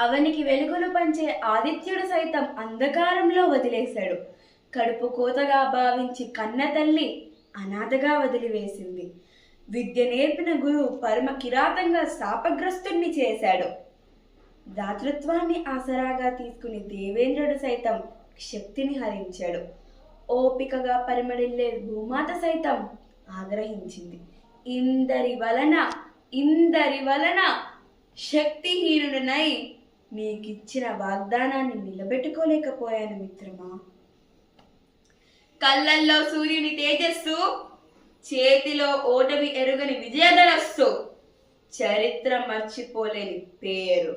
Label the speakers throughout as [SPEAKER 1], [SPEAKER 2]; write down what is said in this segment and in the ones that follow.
[SPEAKER 1] అవనికి వెలుగులు పంచే ఆదిత్యుడు సైతం అంధకారంలో వదిలేశాడు. కడుపు కోతగా భావించి కన్న తల్లి అనాథగా వదిలివేసింది. విద్య నేర్పిన గురువు పరమ కిరాతంగా శాపగ్రస్తుణ్ణి చేశాడు. దాతృత్వాన్ని ఆసరాగా తీసుకుని దేవేంద్రుడు సైతం శక్తిని హరించాడు. ఓపికగా పరిమళిల్లే భూమాత సైతం ఆగ్రహించింది. ఇందరి వలన శక్తిహీనుడనై నీకిచ్చిన వాగ్దానాన్ని నిలబెట్టుకోలేకపోయాను మిత్రమా. కళ్ళల్లో సూర్యుని తేజస్సు, చేతిలో ఓటమి ఎరుగని విజయధనస్సు, చరిత్ర మర్చిపోలేని పేరు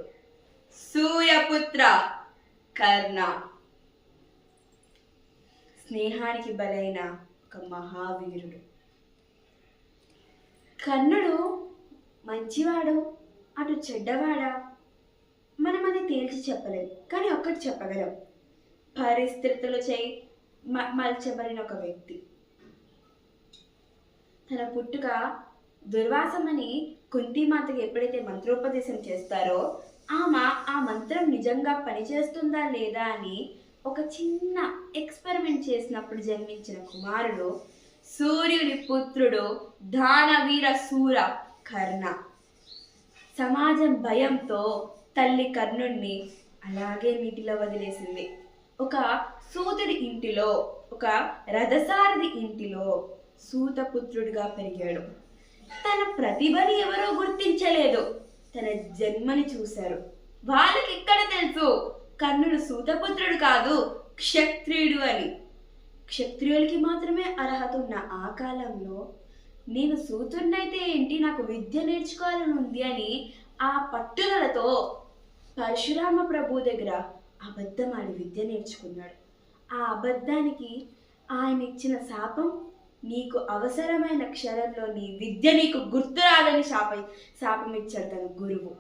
[SPEAKER 1] సూర్యపుత్ర కర్ణ. స్నేహానికి బలైన ఒక మహావీరుడు. కర్ణుడు మంచివాడు అటు చెడ్డవాడా మనం అది తేల్చి చెప్పలేం. కానీ ఒక్కటి చెప్పగలం, పరిస్థితులు చేయి మలచబడిన ఒక వ్యక్తి. తన పుట్టుక దుర్వాసమని కుంతిమాతకి ఎప్పుడైతే మంత్రోపదేశం చేస్తారో ఆమె ఆ మంత్రం నిజంగా పనిచేస్తుందా లేదా అని ఒక చిన్న ఎక్స్పెరిమెంట్ చేసినప్పుడు జన్మించిన కుమారుడు సూర్యుని పుత్రుడు దానవీర శూర కర్ణ. సమాజం భయంతో తల్లి కర్ణుణ్ణి అలాగే నీటిలో వదిలేసింది. ఒక సూతుడి ఇంటిలో, ఒక రథసారథి ఇంటిలో సూతపుత్రుడిగా పెరిగాడు. తన ప్రతిభని ఎవరూ గుర్తించలేదు, తన జన్మని చూశారు. వాళ్ళకి ఎక్కడ తెలుసు కర్ణుడు సూతపుత్రుడు కాదు, క్షత్రియుడు అని. క్షత్రియులకి మాత్రమే అర్హత ఉన్న ఆ కాలంలో నేను సూతుడినైతే ఏంటి, నాకు విద్య నేర్చుకోవాలని ఉంది అని ఆ పట్టుదలతో పరశురామ ప్రభు దగ్గర అబద్ధమాడి విద్య నేర్చుకున్నాడు. ఆ అబద్ధానికి ఆయన ఇచ్చిన శాపం, నీకు అవసరమైన క్షరంలో నీ విద్య నీకు గుర్తురాదని శాపం ఇచ్చాడు తన గురువు.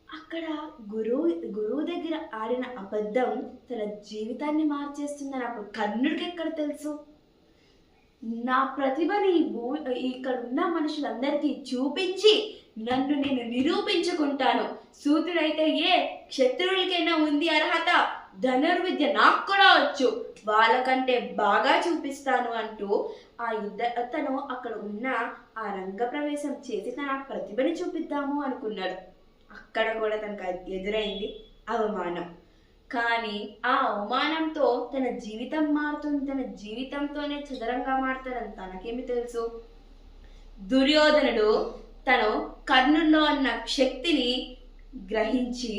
[SPEAKER 1] అక్కడ గురువు దగ్గర ఆడిన అబద్ధం తన జీవితాన్ని మార్చేస్తుందని అప్పుడు కర్ణుడికి ఎక్కడ తెలుసు. నా ప్రతిభని ఇక్కడ ఉన్న మనుషులందరికీ చూపించి నన్ను నేను నిరూపించుకుంటాను. సూతుడైతే క్షత్రువులకైనా ఉంది అర్హత, ధనుర్విద్య నాకు కూడా వచ్చు, వాళ్ళకంటే బాగా చూపిస్తాను అంటూ తను అక్కడ ఉన్న ఆ రంగ ప్రవేశం చేసి తన ప్రతిభని చూపిద్దాము అనుకున్నాడు. అక్కడ కూడా తనకు ఎదురైంది అవమానం. కానీ ఆ అవమానంతో తన జీవితం మారుతుంది, తన జీవితంతోనే చదరంగా మారుతాడని తనకేమి తెలుసు. దుర్యోధనుడు తను కర్ణుల్లో ఉన్న శక్తిని గ్రహించి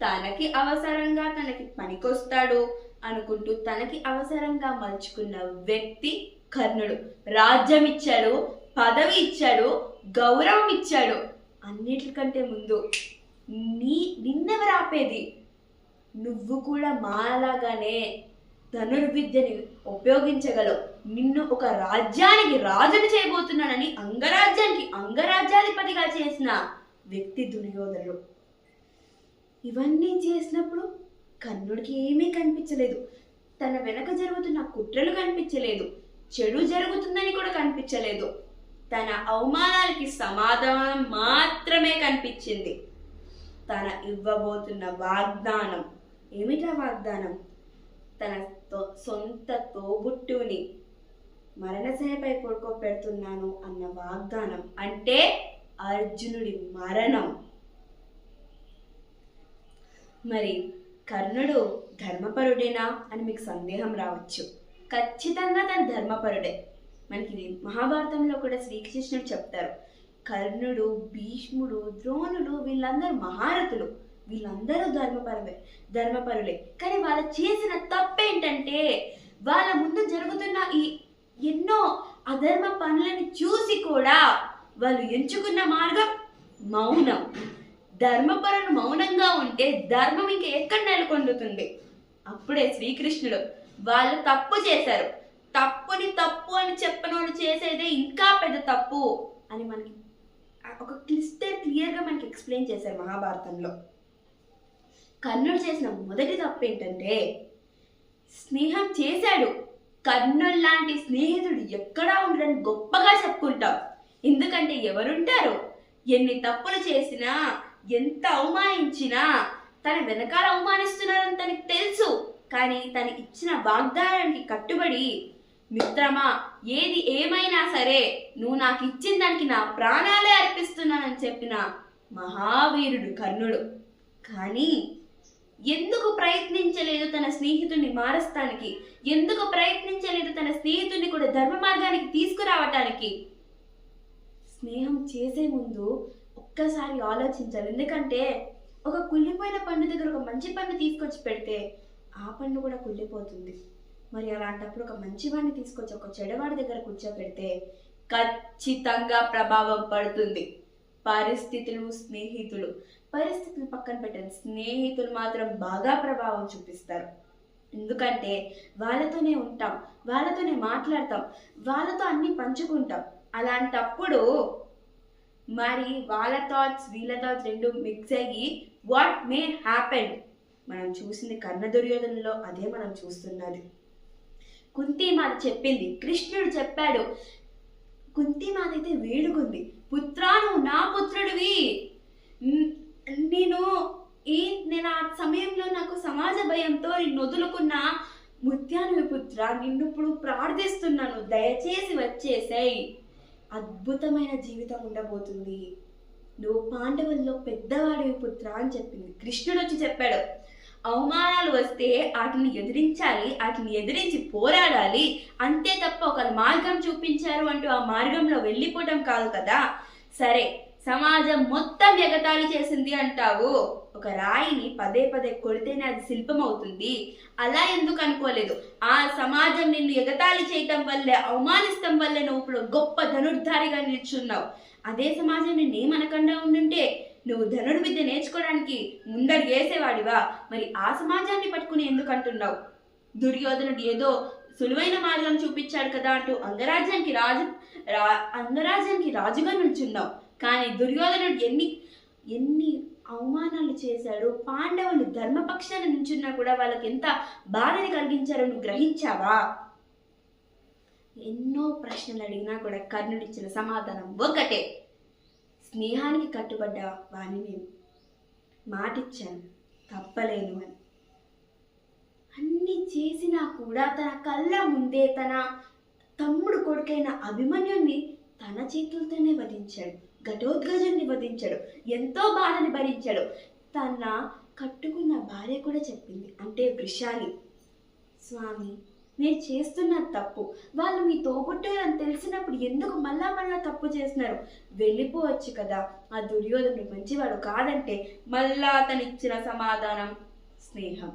[SPEAKER 1] తనకి అవసరంగా తనకి పనికొస్తాడు అనుకుంటూ తనకి అవసరంగా మలుచుకున్న వ్యక్తి కర్ణుడు. రాజ్యం ఇచ్చాడు, పదవి ఇచ్చాడు, గౌరవం ఇచ్చాడు. అన్నిటికంటే ముందు నిన్నెవరు ఆపేది? నువ్వు కూడా మాలాగానే ధనుర్విద్యని ఉపయోగించగలవు, నిన్ను ఒక రాజ్యానికి రాజుని చేయబోతున్నానని అంగరాజ్యానికి అంగరాజ్యాధిపతిగా చేసిన వ్యక్తి దుర్యోధనుడు. ఇవన్నీ చేసినప్పుడు కర్ణుడికి ఏమీ కనిపించలేదు. తన వెనక జరుగుతున్న కుట్రలు కనిపించలేదు, చెడు జరుగుతుందని కూడా కనిపించలేదు. తన అవమానాలకి సమాధానం మాత్రమే కనిపించింది. తన ఇవ్వబోతున్న వాగ్దానం ఏమిటా వాగ్దానం? తన సొంత తోబుట్టుని మరణశయపై పడుకోబెడుతున్నాను అన్న వాగ్దానం, అంటే అర్జునుడి మరణం. మరి కర్ణుడు ధర్మపరుడేనా అని మీకు సందేహం రావచ్చు. ఖచ్చితంగా తన ధర్మపరుడే. మనకి మహాభారతంలో కూడా శ్రీకృష్ణుడు చెప్తారు, కర్ణుడు, భీష్ముడు, ద్రోణుడు వీళ్ళందరూ మహారథులు, వీళ్ళందరూ ధర్మపరులే. కానీ వాళ్ళు చేసిన తప్పేంటంటే వాళ్ళ ముందు జరుగుతున్న ఈ ఎన్నో అధర్మ పనులని చూసి కూడా వాళ్ళు ఎంచుకున్న మార్గం మౌనం. ధర్మపరులు మౌనంగా ఉంటే ధర్మం ఇంకా ఎక్కడ నెలకొండుతుంది? అప్పుడే శ్రీకృష్ణుడు వాళ్ళు తప్పు చేశారు, తప్పుని తప్పు అని చెప్పనోళ్ళు చేసేదే ఇంకా పెద్ద తప్పు అని మనకి ఒక క్లియర్గా మనకి ఎక్స్ప్లెయిన్ చేశారు మహాభారతంలో. కర్ణుడు చేసిన మొదటి తప్పు ఏంటంటే స్నేహం చేశాడు. కర్ణుడు లాంటి స్నేహితుడు ఎక్కడా ఉండడని గొప్పగా చెప్పుకుంటాం. ఎందుకంటే ఎవరుంటారు? ఎన్ని తప్పులు చేసినా ఎంత అవమానించినా తన వెనకాల అవమానిస్తున్నారని తనకి తెలుసు. కానీ తను ఇచ్చిన వాగ్దానానికి కట్టుబడి, మిత్రమా ఏది ఏమైనా సరే నువ్వు నాకు ఇచ్చిన దానికి నా ప్రాణాలే అర్పిస్తున్నానని చెప్పిన మహావీరుడు కర్ణుడు. కానీ ఎందుకు ప్రయత్నించలేదు తన స్నేహితుడిని మారుస్తానికి? ఎందుకు ప్రయత్నించలేదు తన స్నేహితుడిని కూడా ధర్మ మార్గానికి తీసుకురావటానికి? స్నేహం చేసే ముందు ఒక్కసారి ఆలోచించాలి. ఎందుకంటే ఒక కుళ్ళిపోయిన పండు దగ్గర ఒక మంచి పండు తీసుకొచ్చి పెడితే ఆ పండు కూడా కుళ్ళిపోతుంది. మరి అలాంటప్పుడు ఒక మంచి వాడిని తీసుకొచ్చి ఒక చెడవాడి దగ్గర కూర్చోబెడితే ఖచ్చితంగా ప్రభావం పడుతుంది. పరిస్థితులు, స్నేహితులు, పరిస్థితులు పక్కన పెట్టండి, స్నేహితులు మాత్రం బాగా ప్రభావం చూపిస్తారు. ఎందుకంటే వాళ్ళతోనే ఉంటాం, వాళ్ళతోనే మాట్లాడతాం, వాళ్ళతో అన్ని పంచుకుంటాం. అలాంటప్పుడు మరి వాళ్ళ థాట్స్ వీళ్ళ థాట్స్ రెండు మిక్స్ అయ్యి వాట్ మే హ్యాపెన్ మనం చూసింది కర్ణ దుర్యోధనలో, అదే మనం చూస్తున్నది. కుంతీమాత చెప్పింది, కృష్ణుడు చెప్పాడు. కుంతీమాత అయితే వేడుకుంది, పుత్రా నువ్వు నా పుత్రుడివి. నేను ఆ సమయంలో నాకు సమాజ భయంతో నిన్ను వదులుకున్న ముత్యానువి పుత్ర, నిన్ను ఇప్పుడు ప్రార్థిస్తున్నాను, దయచేసి వచ్చేసాయి. అద్భుతమైన జీవితం ఉండబోతుంది. నువ్వు పాండవుల్లో పెద్దవాడివి పుత్ర అని చెప్పింది. కృష్ణుడు వచ్చి చెప్పాడు, అవమానాలు వస్తే వాటిని ఎదిరించాలి, వాటిని ఎదిరించి పోరాడాలి, అంతే తప్ప ఒక మార్గం చూపించారు అంటూ ఆ మార్గంలో వెళ్ళిపోవటం కాదు కదా. సరే, సమాజం మొత్తం ఎగతాళి చేసింది అంటావు, ఒక రాయిని పదే పదే కొడితేనే అది శిల్పం అవుతుంది, అలా ఎందుకు అనుకోలేదు? ఆ సమాజం నిన్ను ఎగతాళి చేయటం వల్లే, అవమానిస్తం వల్లే నువ్వు ఇప్పుడు గొప్ప ధనుర్ధారిగా నిల్చున్నావు. అదే సమాజం నిన్నేమనకుండా ఉండుంటే నువ్వు ధనుడి విద్య నేర్చుకోవడానికి ముందడుగు వేసేవాడివా? మరి ఆ సమాజాన్ని పట్టుకుని ఎందుకు అంటున్నావు? దుర్యోధనుడు ఏదో సులువైన మార్గం చూపించాడు కదా అంటూ అంగరాజ్యానికి రాజుగా నిల్చున్నావు. కానీ దుర్యోధనుడు ఎన్ని అవమానాలు చేశాడు. పాండవులు ధర్మపక్షాన్ని నిల్చున్నా కూడా వాళ్ళకి ఎంత బాధని కలిగించారో నువ్వు గ్రహించావా? ఎన్నో ప్రశ్నలు అడిగినా కూడా కర్ణుడిచ్చిన సమాధానం ఒకటే, స్నేహానికి కట్టుబడ్డ వాణ్ణి నేను మాటిచ్చాను, తప్పలేను అని. అన్ని చేసినా కూడా తన కళ్ళ ముందే తన తమ్ముడు కొడుకైన అభిమన్యుణ్ణి తన చేతులతోనే వధించాడు, ఘటోత్కచుడిని వధించాడు, ఎంతో బాధని భరించాడు. తన కట్టుకున్న భార్య కూడా చెప్పింది, అంటే వృషాలి, స్వామి నేను చేస్తున్న తప్పు, వాళ్ళు మీ తోబుట్టులని తెలిసినప్పుడు ఎందుకు మళ్ళా తప్పు చేస్తున్నారు, వెళ్ళిపోవచ్చు కదా. ఆ దుర్యోధనుడు మంచివాడు కాదంటే మళ్ళా అతను ఇచ్చిన సమాధానం స్నేహం.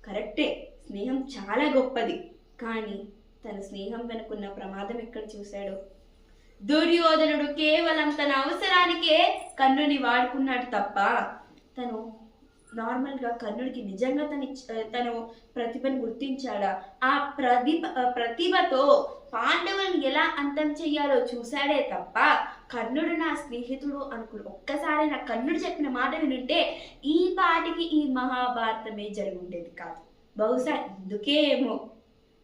[SPEAKER 1] కరెక్టే, స్నేహం చాలా గొప్పది. కానీ తన స్నేహం వెనుకున్న ప్రమాదం ఎక్కడ చూశాడు? దుర్యోధనుడు కేవలం తన అవసరానికే కర్ణుని వాడుకున్నాడు తప్ప తను నార్మల్గా కర్ణుడికి నిజంగా తను ప్రతిభను గుర్తించాడా? ఆ ప్రతిభతో పాండవులను ఎలా అంతం చెయ్యాలో చూశాడే తప్ప కర్ణుడు నా స్నేహితుడు అనుకుని ఒక్కసారి నా కర్ణుడు చెప్పిన మాట వినుంటే ఈ పాటికి ఈ మహాభారతమే జరుగుండేది కాదు. బహుశా ఇందుకేమో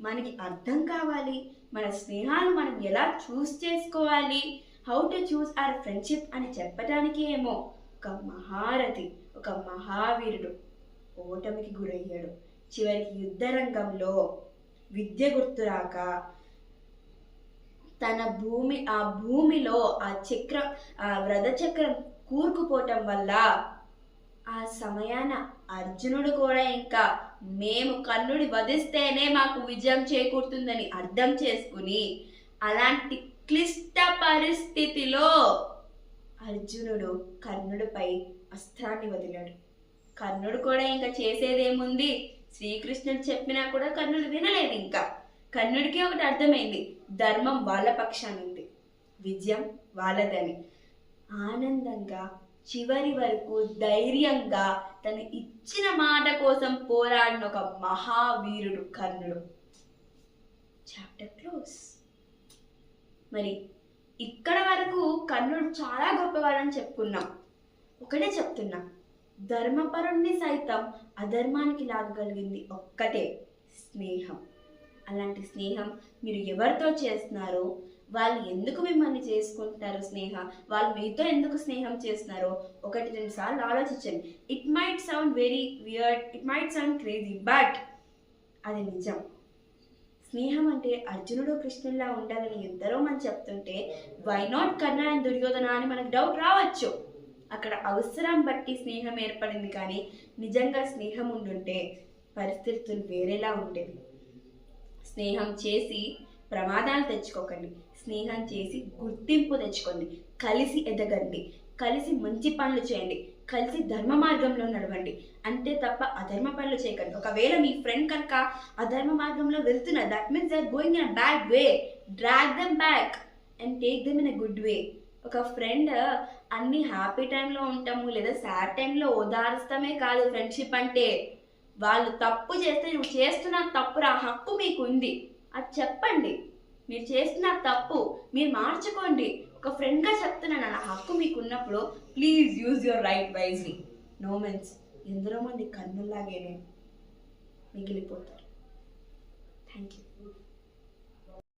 [SPEAKER 1] మనకి అర్థం కావాలి, మన స్నేహాలు మనం ఎలా చూస్ చేసుకోవాలి, how to choose hour friendship అని చెప్పడానికి ఏమో ఒక మహారథి, ఒక మహావీరుడు ఓటమికి గురయ్యాడు. చివరికి యుద్ధ రంగంలో విద్య గుర్తురాక తన భూమిలో ఆ రథ చక్రం కూరుకుపోవటం వల్ల ఆ సమయాన అర్జునుడు కూడా ఇంకా మేము కర్ణుడి వధిస్తేనే మాకు విజయం చేకూరుతుందని అర్థం చేసుకుని అలాంటి క్లిష్ట పరిస్థితిలో అర్జునుడు కర్ణుడిపై అస్త్రాన్ని వదిలాడు. కర్ణుడు కూడా ఇంకా చేసేదేముంది, శ్రీకృష్ణుడు చెప్పినా కూడా కర్ణుడు వినలేదు. ఇంకా కర్ణుడికి ఒకటి అర్థమైంది, ధర్మం వాళ్ళ పక్షాన ఉంది, విజయం వాళ్ళదని. ఆనందంగా చివరి వరకు ధైర్యంగా తను ఇచ్చిన మాట కోసం పోరాడిన ఒక మహావీరుడు కర్ణుడు. Chapter close. మరి ఇక్కడ వరకు కర్ణుడు చాలా గొప్పవాడని చెప్పుకున్నాం. ఒకటే చెప్తున్నా, ధర్మపరుణ్ణి సైతం అధర్మానికి లాగగలిగింది ఒక్కటే, స్నేహం. అలాంటి స్నేహం మీరు ఎవరితో చేస్తున్నారో వాళ్ళు ఎందుకు మిమ్మల్ని చేసుకుంటున్నారు స్నేహ, వాళ్ళు మీతో ఎందుకు స్నేహం చేస్తున్నారో 1-2 సార్లు ఆలోచించండి. It might sound very weird, it might sound crazy, but అది నిజం. స్నేహం అంటే అర్జునుడు కృష్ణుల్లా ఉండాలని ఎందరో మంది చెప్తుంటే why not Karna and Duryodhana అని మనకు డౌట్ రావచ్చు. అక్కడ అవసరం బట్టి స్నేహం ఏర్పడింది, కానీ నిజంగా స్నేహం ఉండుంటే పరిస్థితులు వేరేలా ఉండేవి. స్నేహం చేసి ప్రమాదాలు తెచ్చుకోకండి, స్నేహం చేసి గుర్తింపు తెచ్చుకోండి, కలిసి ఎదగండి, కలిసి మంచి పనులు చేయండి, కలిసి ధర్మ మార్గంలో నడవండి, అంతే తప్ప అధర్మ పనులు చేయకండి. ఒకవేళ మీ ఫ్రెండ్ కనుక అధర్మ మార్గంలో వెళ్తున్నారు, that means they are going in a bad way, drag them back and take them in a good way. ఒక ఫ్రెండ్ అన్ని హ్యాపీ టైంలో ఉంటాము లేదా సాడ్ టైంలో ఓదారుస్తామే కాదు ఫ్రెండ్షిప్ అంటే. వాళ్ళు తప్పు చేస్తే నువ్వు చేస్తున్న తప్పురా, హక్కు మీకు ఉంది, అది చెప్పండి. మీరు చేస్తున్న తప్పు మీరు మార్చుకోండి. ఒక ఫ్రెండ్గా చెప్తున్నాను, నా హక్కు మీకు ఉన్నప్పుడు please use your right wisely. No means ఎందరో మంది కన్నుల్లాగే మిగిలిపోతారు. Thank you.